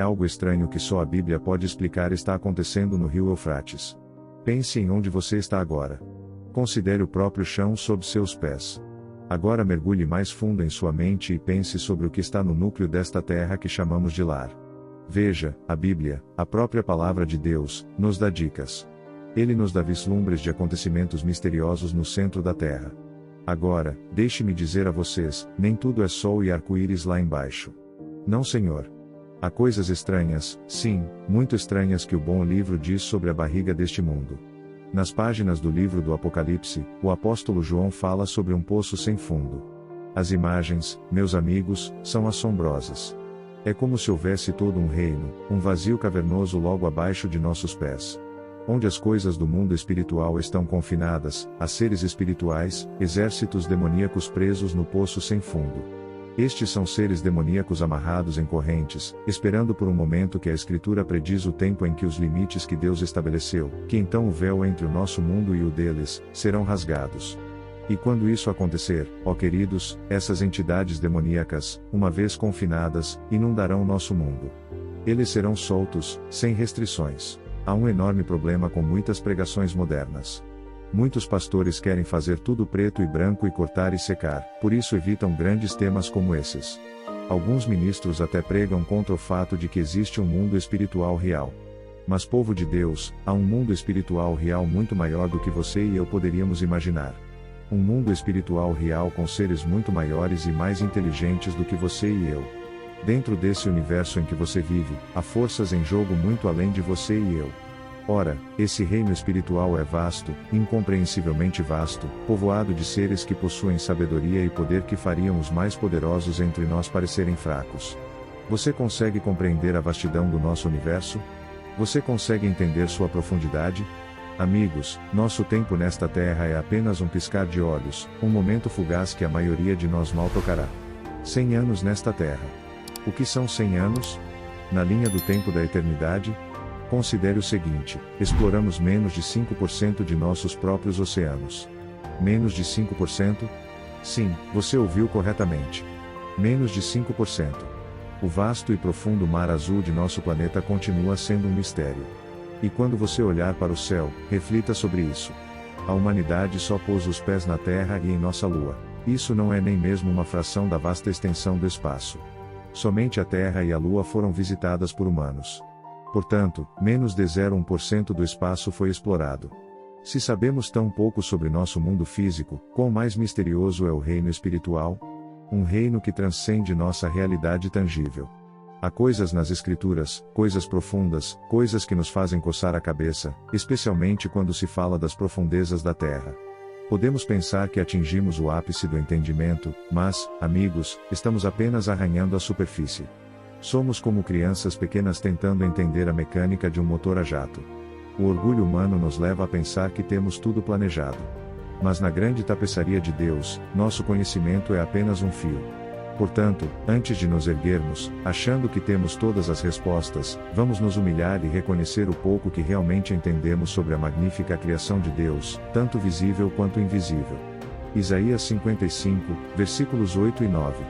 Algo estranho que só a Bíblia pode explicar está acontecendo no rio Eufrates. Pense em onde você está agora. Considere o próprio chão sob seus pés. Agora mergulhe mais fundo em sua mente e pense sobre o que está no núcleo desta terra que chamamos de lar. Veja, a Bíblia, a própria palavra de Deus, nos dá dicas. Ele nos dá vislumbres de acontecimentos misteriosos no centro da terra. Agora, deixe-me dizer a vocês, nem tudo é sol e arco-íris lá embaixo. Não, senhor. Há coisas estranhas, sim, muito estranhas que o bom livro diz sobre a barriga deste mundo. Nas páginas do livro do Apocalipse, o apóstolo João fala sobre um poço sem fundo. As imagens, meus amigos, são assombrosas. É como se houvesse todo um reino, um vazio cavernoso logo abaixo de nossos pés. Onde as coisas do mundo espiritual estão confinadas, há seres espirituais, exércitos demoníacos presos no poço sem fundo. Estes são seres demoníacos amarrados em correntes, esperando por um momento que a Escritura prediz o tempo em que os limites que Deus estabeleceu, que então o véu entre o nosso mundo e o deles, serão rasgados. E quando isso acontecer, ó queridos, essas entidades demoníacas, uma vez confinadas, inundarão nosso mundo. Eles serão soltos, sem restrições. Há um enorme problema com muitas pregações modernas. Muitos pastores querem fazer tudo preto e branco e cortar e secar, por isso evitam grandes temas como esses. Alguns ministros até pregam contra o fato de que existe um mundo espiritual real. Mas, povo de Deus, há um mundo espiritual real muito maior do que você e eu poderíamos imaginar. Um mundo espiritual real com seres muito maiores e mais inteligentes do que você e eu. Dentro desse universo em que você vive, há forças em jogo muito além de você e eu. Ora, esse reino espiritual é vasto, incompreensivelmente vasto, povoado de seres que possuem sabedoria e poder que fariam os mais poderosos entre nós parecerem fracos. Você consegue compreender a vastidão do nosso universo? Você consegue entender sua profundidade? Amigos, nosso tempo nesta terra é apenas um piscar de olhos, um momento fugaz que a maioria de nós mal tocará. 100 anos nesta terra. O que são 100 anos? Na linha do tempo da eternidade? Considere o seguinte: exploramos menos de 5% de nossos próprios oceanos. Menos de 5%? Sim, você ouviu corretamente. Menos de 5%. O vasto e profundo mar azul de nosso planeta continua sendo um mistério. E quando você olhar para o céu, reflita sobre isso. A humanidade só pôs os pés na Terra e em nossa Lua. Isso não é nem mesmo uma fração da vasta extensão do espaço. Somente a Terra e a Lua foram visitadas por humanos. Portanto, menos de 0,1% do espaço foi explorado. Se sabemos tão pouco sobre nosso mundo físico, quão mais misterioso é o reino espiritual? Um reino que transcende nossa realidade tangível. Há coisas nas Escrituras, coisas profundas, coisas que nos fazem coçar a cabeça, especialmente quando se fala das profundezas da terra. Podemos pensar que atingimos o ápice do entendimento, mas, amigos, estamos apenas arranhando a superfície. Somos como crianças pequenas tentando entender a mecânica de um motor a jato. O orgulho humano nos leva a pensar que temos tudo planejado. Mas na grande tapeçaria de Deus, nosso conhecimento é apenas um fio. Portanto, antes de nos erguermos, achando que temos todas as respostas, vamos nos humilhar e reconhecer o pouco que realmente entendemos sobre a magnífica criação de Deus, tanto visível quanto invisível. Isaías 55, versículos 8 e 9.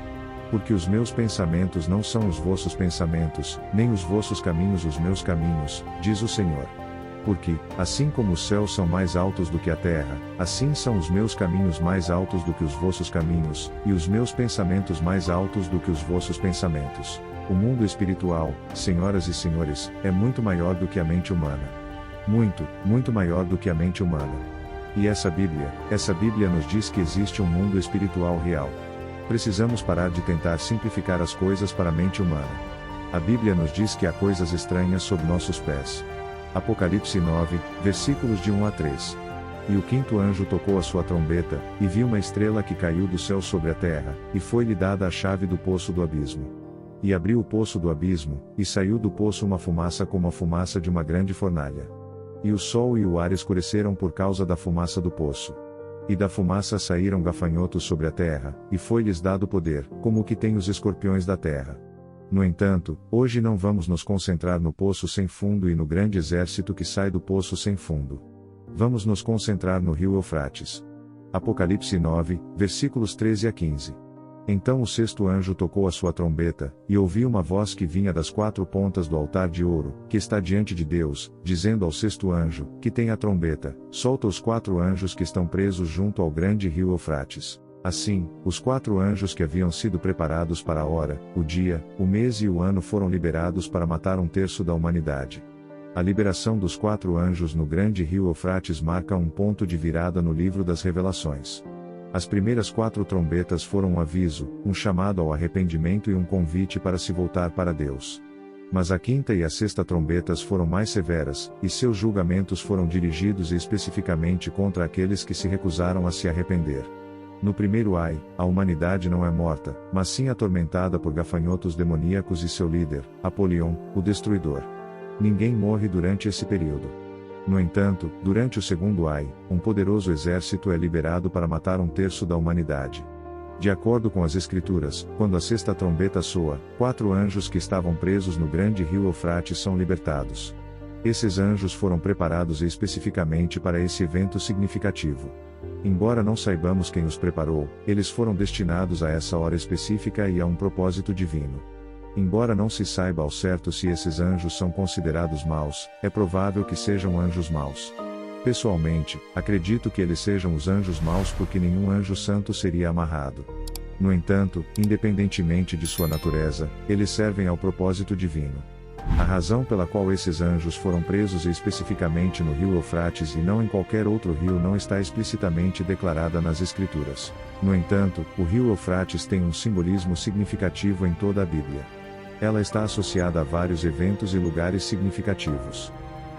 Porque os meus pensamentos não são os vossos pensamentos, nem os vossos caminhos os meus caminhos, diz o Senhor. Porque, assim como os céus são mais altos do que a terra, assim são os meus caminhos mais altos do que os vossos caminhos, e os meus pensamentos mais altos do que os vossos pensamentos. O mundo espiritual, senhoras e senhores, é muito maior do que a mente humana. Muito, muito maior do que a mente humana. E essa Bíblia nos diz que existe um mundo espiritual real. Precisamos parar de tentar simplificar as coisas para a mente humana. A Bíblia nos diz que há coisas estranhas sob nossos pés. Apocalipse 9, versículos de 1 a 3. E o quinto anjo tocou a sua trombeta, e viu uma estrela que caiu do céu sobre a terra, e foi-lhe dada a chave do poço do abismo. E abriu o poço do abismo, e saiu do poço uma fumaça como a fumaça de uma grande fornalha. E o sol e o ar escureceram por causa da fumaça do poço. E da fumaça saíram gafanhotos sobre a terra, e foi-lhes dado poder, como o que tem os escorpiões da terra. No entanto, hoje não vamos nos concentrar no poço sem fundo e no grande exército que sai do poço sem fundo. Vamos nos concentrar no rio Eufrates. Apocalipse 9, versículos 13 a 15. Então o sexto anjo tocou a sua trombeta, e ouvi uma voz que vinha das quatro pontas do altar de ouro, que está diante de Deus, dizendo ao sexto anjo, que tem a trombeta: solta os quatro anjos que estão presos junto ao grande rio Eufrates. Assim, os quatro anjos que haviam sido preparados para a hora, o dia, o mês e o ano foram liberados para matar um terço da humanidade. A liberação dos quatro anjos no grande rio Eufrates marca um ponto de virada no livro das Revelações. As primeiras quatro trombetas foram um aviso, um chamado ao arrependimento e um convite para se voltar para Deus. Mas a quinta e a sexta trombetas foram mais severas, e seus julgamentos foram dirigidos especificamente contra aqueles que se recusaram a se arrepender. No primeiro ai, a humanidade não é morta, mas sim atormentada por gafanhotos demoníacos e seu líder, Apolion, o Destruidor. Ninguém morre durante esse período. No entanto, durante o segundo ai, um poderoso exército é liberado para matar um terço da humanidade. De acordo com as Escrituras, quando a sexta trombeta soa, quatro anjos que estavam presos no grande rio Eufrates são libertados. Esses anjos foram preparados especificamente para esse evento significativo. Embora não saibamos quem os preparou, eles foram destinados a essa hora específica e a um propósito divino. Embora não se saiba ao certo se esses anjos são considerados maus, é provável que sejam anjos maus. Pessoalmente, acredito que eles sejam os anjos maus porque nenhum anjo santo seria amarrado. No entanto, independentemente de sua natureza, eles servem ao propósito divino. A razão pela qual esses anjos foram presos especificamente no rio Eufrates e não em qualquer outro rio não está explicitamente declarada nas Escrituras. No entanto, o rio Eufrates tem um simbolismo significativo em toda a Bíblia. Ela está associada a vários eventos e lugares significativos.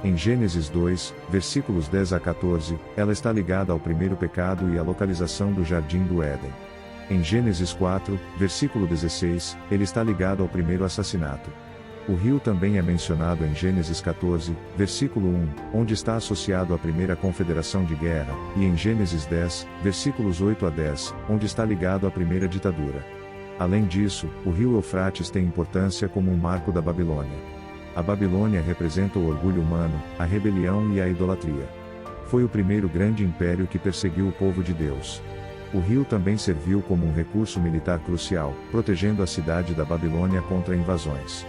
Em Gênesis 2, versículos 10 a 14, ela está ligada ao primeiro pecado e à localização do Jardim do Éden. Em Gênesis 4, versículo 16, ele está ligado ao primeiro assassinato. O rio também é mencionado em Gênesis 14, versículo 1, onde está associado à primeira confederação de guerra, e em Gênesis 10, versículos 8 a 10, onde está ligado à primeira ditadura. Além disso, o rio Eufrates tem importância como um marco da Babilônia. A Babilônia representa o orgulho humano, a rebelião e a idolatria. Foi o primeiro grande império que perseguiu o povo de Deus. O rio também serviu como um recurso militar crucial, protegendo a cidade da Babilônia contra invasões.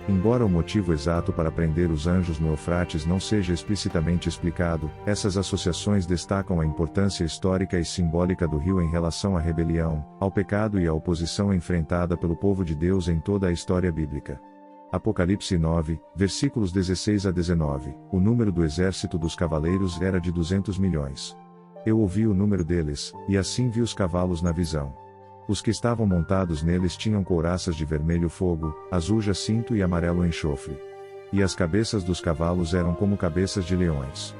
Embora o motivo exato para prender os anjos no Eufrates não seja explicitamente explicado, essas associações destacam a importância histórica e simbólica do rio em relação à rebelião, ao pecado e à oposição enfrentada pelo povo de Deus em toda a história bíblica. Apocalipse 9, versículos 16 a 19, o número do exército dos cavaleiros era de 200 milhões. Eu ouvi o número deles, e assim vi os cavalos na visão. Os que estavam montados neles tinham couraças de vermelho fogo, azul jacinto e amarelo enxofre. E as cabeças dos cavalos eram como cabeças de leões.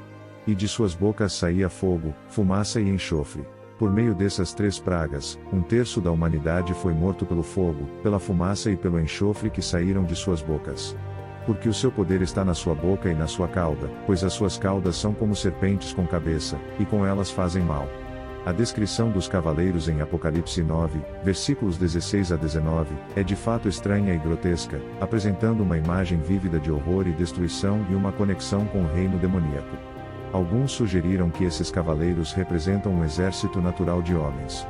E de suas bocas saía fogo, fumaça e enxofre. Por meio dessas três pragas, um terço da humanidade foi morto pelo fogo, pela fumaça e pelo enxofre que saíram de suas bocas. Porque o seu poder está na sua boca e na sua cauda, pois as suas caudas são como serpentes com cabeça, e com elas fazem mal. A descrição dos cavaleiros em Apocalipse 9, versículos 16 a 19, é de fato estranha e grotesca, apresentando uma imagem vívida de horror e destruição e uma conexão com o reino demoníaco. Alguns sugeriram que esses cavaleiros representam um exército natural de homens.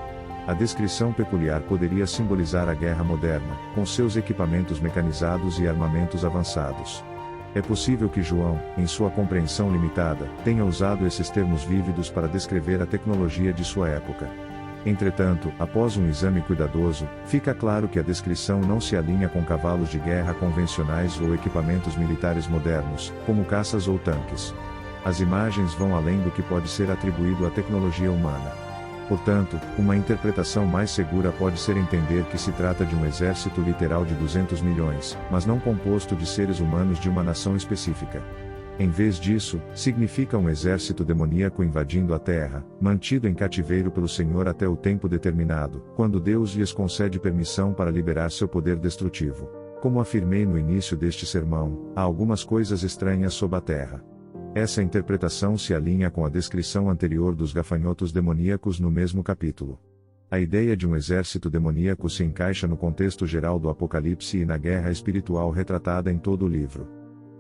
A descrição peculiar poderia simbolizar a guerra moderna, com seus equipamentos mecanizados e armamentos avançados. É possível que João, em sua compreensão limitada, tenha usado esses termos vívidos para descrever a tecnologia de sua época. Entretanto, após um exame cuidadoso, fica claro que a descrição não se alinha com cavalos de guerra convencionais ou equipamentos militares modernos, como caças ou tanques. As imagens vão além do que pode ser atribuído à tecnologia humana. Portanto, uma interpretação mais segura pode ser entender que se trata de um exército literal de 200 milhões, mas não composto de seres humanos de uma nação específica. Em vez disso, significa um exército demoníaco invadindo a terra, mantido em cativeiro pelo Senhor até o tempo determinado, quando Deus lhes concede permissão para liberar seu poder destrutivo. Como afirmei no início deste sermão, há algumas coisas estranhas sob a terra. Essa interpretação se alinha com a descrição anterior dos gafanhotos demoníacos no mesmo capítulo. A ideia de um exército demoníaco se encaixa no contexto geral do Apocalipse e na guerra espiritual retratada em todo o livro.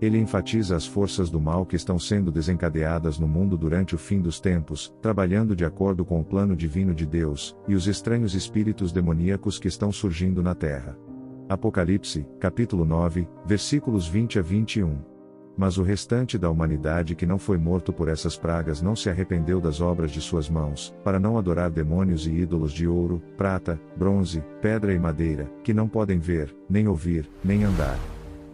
Ele enfatiza as forças do mal que estão sendo desencadeadas no mundo durante o fim dos tempos, trabalhando de acordo com o plano divino de Deus, e os estranhos espíritos demoníacos que estão surgindo na terra. Apocalipse, capítulo 9, versículos 20 a 21. Mas o restante da humanidade que não foi morto por essas pragas não se arrependeu das obras de suas mãos, para não adorar demônios e ídolos de ouro, prata, bronze, pedra e madeira, que não podem ver, nem ouvir, nem andar.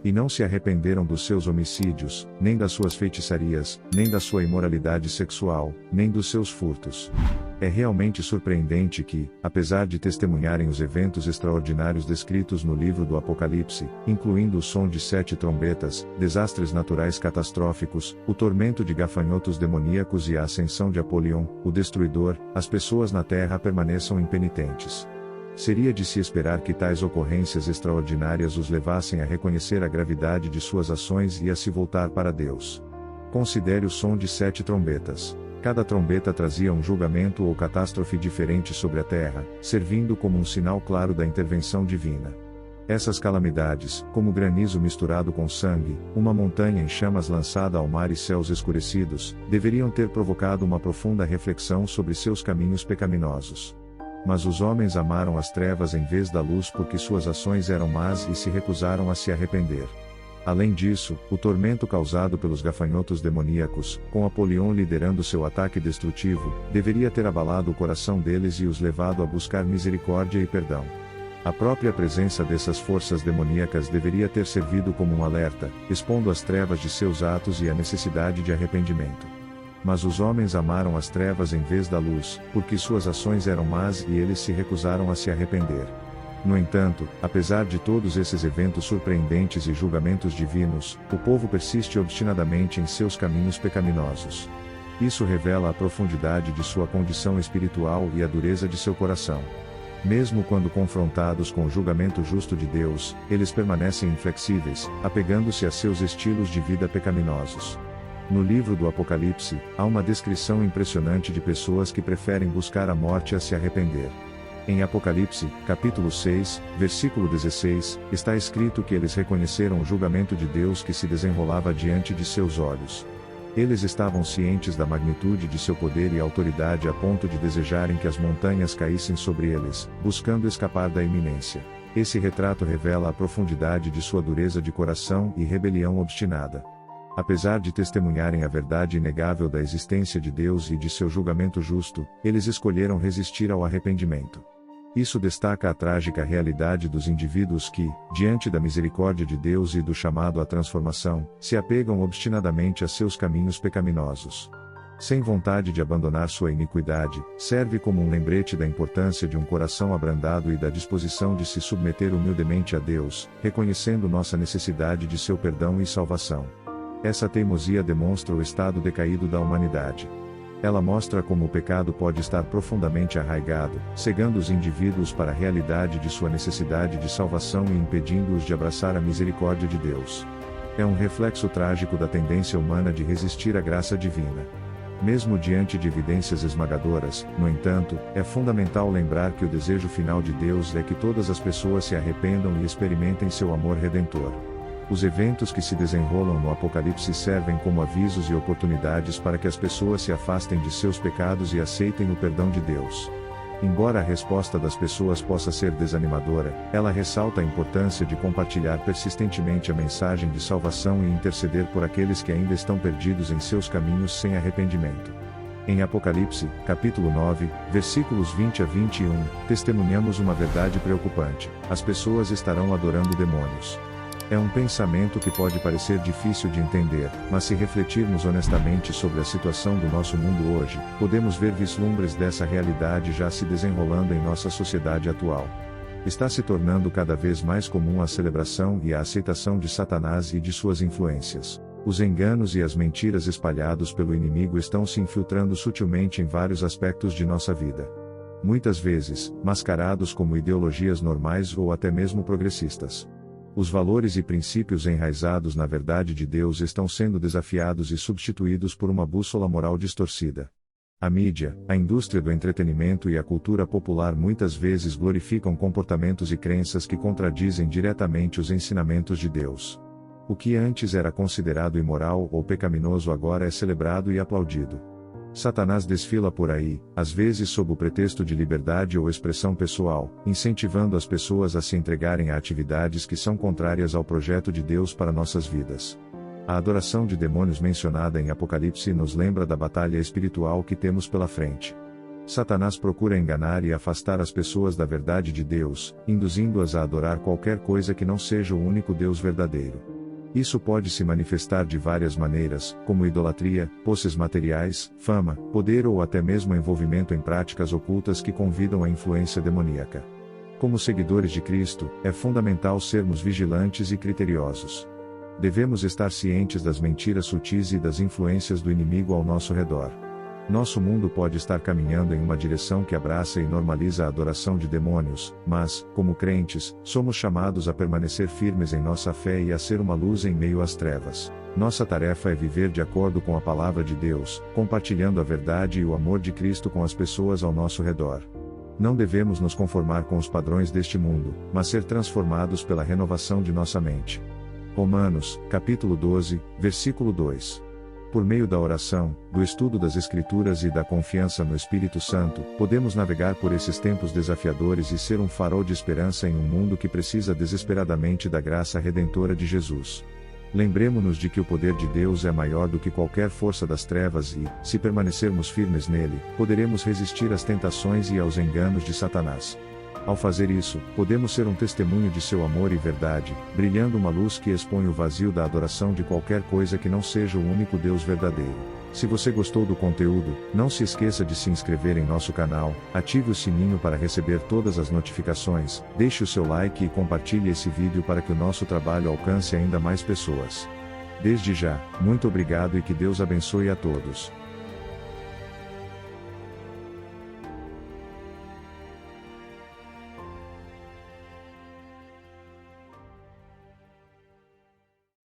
E não se arrependeram dos seus homicídios, nem das suas feitiçarias, nem da sua imoralidade sexual, nem dos seus furtos. É realmente surpreendente que, apesar de testemunharem os eventos extraordinários descritos no livro do Apocalipse, incluindo o som de 7 trombetas, desastres naturais catastróficos, o tormento de gafanhotos demoníacos e a ascensão de Apolion, o Destruidor, as pessoas na terra permaneçam impenitentes. Seria de se esperar que tais ocorrências extraordinárias os levassem a reconhecer a gravidade de suas ações e a se voltar para Deus. Considere o som de 7 trombetas. Cada trombeta trazia um julgamento ou catástrofe diferente sobre a terra, servindo como um sinal claro da intervenção divina. Essas calamidades, como granizo misturado com sangue, uma montanha em chamas lançada ao mar e céus escurecidos, deveriam ter provocado uma profunda reflexão sobre seus caminhos pecaminosos. Mas os homens amaram as trevas em vez da luz porque suas ações eram más e se recusaram a se arrepender. Além disso, o tormento causado pelos gafanhotos demoníacos, com Apolion liderando seu ataque destrutivo, deveria ter abalado o coração deles e os levado a buscar misericórdia e perdão. A própria presença dessas forças demoníacas deveria ter servido como um alerta, expondo as trevas de seus atos e a necessidade de arrependimento. Mas os homens amaram as trevas em vez da luz, porque suas ações eram más e eles se recusaram a se arrepender. No entanto, apesar de todos esses eventos surpreendentes e julgamentos divinos, o povo persiste obstinadamente em seus caminhos pecaminosos. Isso revela a profundidade de sua condição espiritual e a dureza de seu coração. Mesmo quando confrontados com o julgamento justo de Deus, eles permanecem inflexíveis, apegando-se a seus estilos de vida pecaminosos. No livro do Apocalipse, há uma descrição impressionante de pessoas que preferem buscar a morte a se arrepender. Em Apocalipse, capítulo 6, versículo 16, está escrito que eles reconheceram o julgamento de Deus que se desenrolava diante de seus olhos. Eles estavam cientes da magnitude de seu poder e autoridade a ponto de desejarem que as montanhas caíssem sobre eles, buscando escapar da iminência. Esse retrato revela a profundidade de sua dureza de coração e rebelião obstinada. Apesar de testemunharem a verdade inegável da existência de Deus e de seu julgamento justo, eles escolheram resistir ao arrependimento. Isso destaca a trágica realidade dos indivíduos que, diante da misericórdia de Deus e do chamado à transformação, se apegam obstinadamente a seus caminhos pecaminosos. Sem vontade de abandonar sua iniquidade, serve como um lembrete da importância de um coração abrandado e da disposição de se submeter humildemente a Deus, reconhecendo nossa necessidade de seu perdão e salvação. Essa teimosia demonstra o estado decaído da humanidade. Ela mostra como o pecado pode estar profundamente arraigado, cegando os indivíduos para a realidade de sua necessidade de salvação e impedindo-os de abraçar a misericórdia de Deus. É um reflexo trágico da tendência humana de resistir à graça divina. Mesmo diante de evidências esmagadoras, no entanto, é fundamental lembrar que o desejo final de Deus é que todas as pessoas se arrependam e experimentem seu amor redentor. Os eventos que se desenrolam no Apocalipse servem como avisos e oportunidades para que as pessoas se afastem de seus pecados e aceitem o perdão de Deus. Embora a resposta das pessoas possa ser desanimadora, ela ressalta a importância de compartilhar persistentemente a mensagem de salvação e interceder por aqueles que ainda estão perdidos em seus caminhos sem arrependimento. Em Apocalipse, capítulo 9, versículos 20 a 21, testemunhamos uma verdade preocupante: as pessoas estarão adorando demônios. É um pensamento que pode parecer difícil de entender, mas se refletirmos honestamente sobre a situação do nosso mundo hoje, podemos ver vislumbres dessa realidade já se desenrolando em nossa sociedade atual. Está se tornando cada vez mais comum a celebração e a aceitação de Satanás e de suas influências. Os enganos e as mentiras espalhados pelo inimigo estão se infiltrando sutilmente em vários aspectos de nossa vida. Muitas vezes, mascarados como ideologias normais ou até mesmo progressistas. Os valores e princípios enraizados na verdade de Deus estão sendo desafiados e substituídos por uma bússola moral distorcida. A mídia, a indústria do entretenimento e a cultura popular muitas vezes glorificam comportamentos e crenças que contradizem diretamente os ensinamentos de Deus. O que antes era considerado imoral ou pecaminoso agora é celebrado e aplaudido. Satanás desfila por aí, às vezes sob o pretexto de liberdade ou expressão pessoal, incentivando as pessoas a se entregarem a atividades que são contrárias ao projeto de Deus para nossas vidas. A adoração de demônios mencionada em Apocalipse nos lembra da batalha espiritual que temos pela frente. Satanás procura enganar e afastar as pessoas da verdade de Deus, induzindo-as a adorar qualquer coisa que não seja o único Deus verdadeiro. Isso pode se manifestar de várias maneiras, como idolatria, posses materiais, fama, poder ou até mesmo envolvimento em práticas ocultas que convidam à influência demoníaca. Como seguidores de Cristo, é fundamental sermos vigilantes e criteriosos. Devemos estar cientes das mentiras sutis e das influências do inimigo ao nosso redor. Nosso mundo pode estar caminhando em uma direção que abraça e normaliza a adoração de demônios, mas, como crentes, somos chamados a permanecer firmes em nossa fé e a ser uma luz em meio às trevas. Nossa tarefa é viver de acordo com a palavra de Deus, compartilhando a verdade e o amor de Cristo com as pessoas ao nosso redor. Não devemos nos conformar com os padrões deste mundo, mas ser transformados pela renovação de nossa mente. Romanos, capítulo 12, versículo 2. Por meio da oração, do estudo das Escrituras e da confiança no Espírito Santo, podemos navegar por esses tempos desafiadores e ser um farol de esperança em um mundo que precisa desesperadamente da graça redentora de Jesus. Lembremo-nos de que o poder de Deus é maior do que qualquer força das trevas e, se permanecermos firmes nele, poderemos resistir às tentações e aos enganos de Satanás. Ao fazer isso, podemos ser um testemunho de seu amor e verdade, brilhando uma luz que expõe o vazio da adoração de qualquer coisa que não seja o único Deus verdadeiro. Se você gostou do conteúdo, não se esqueça de se inscrever em nosso canal, ative o sininho para receber todas as notificações, deixe o seu like e compartilhe esse vídeo para que o nosso trabalho alcance ainda mais pessoas. Desde já, muito obrigado e que Deus abençoe a todos.